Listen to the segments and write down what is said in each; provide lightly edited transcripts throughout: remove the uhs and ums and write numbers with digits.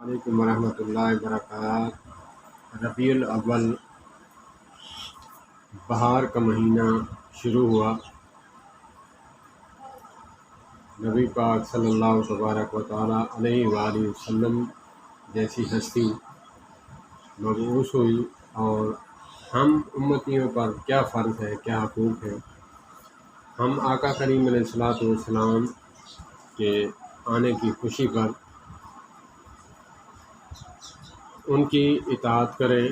علیکم ورحمۃ اللہ وبرکاتہ۔ ربیع الاول بہار کا مہینہ شروع ہوا۔ نبی پاک صلی اللہ تبارک و تعالیٰ علیہ وآلہ وسلم جیسی ہستی مبعوث ہوئی، اور ہم امتیوں پر کیا فرض ہے، کیا حقوق ہے۔ ہم آقا کریم علیہ الصلوۃ والسلام کے آنے کی خوشی پر ان کی اطاعت کریں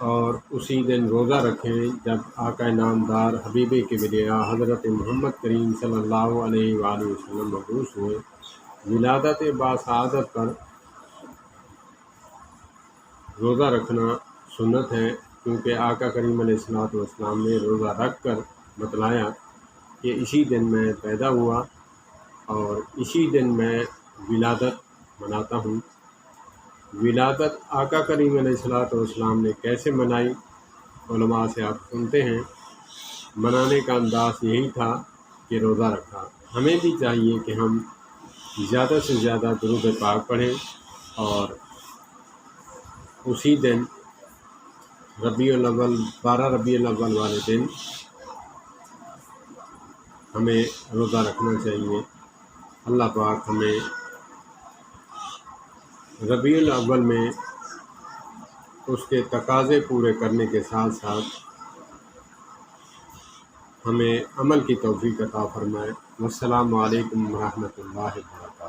اور اسی دن روزہ رکھیں جب آقا نامدار حبیب کبریا حضرت محمد کریم صلی اللہ علیہ وآلہ وسلم مبعوث ہوئے۔ ولادت باسعادت پر روزہ رکھنا سنت ہے، کیونکہ آقا کریم علیہ الصلوۃ والسلام نے روزہ رکھ کر بتلایا کہ اسی دن میں پیدا ہوا اور اسی دن میں ولادت مناتا ہوں۔ ولادت آقا کریم علیہ الصلوۃ والسلام نے کیسے منائی، علماء سے آپ سنتے ہیں۔ منانے کا انداز یہی تھا کہ روزہ رکھا۔ ہمیں بھی چاہیے کہ ہم زیادہ سے زیادہ درود پاک پڑھیں اور اسی دن ربیع الاول 12 ربیع الاول والے دن ہمیں روزہ رکھنا چاہیے۔ اللہ پاک ہمیں ربیع الاول میں اس کے تقاضے پورے کرنے کے ساتھ ساتھ ہمیں عمل کی توفیق عطا فرمائے۔ والسلام علیکم ورحمۃ اللہ وبرکاتہ۔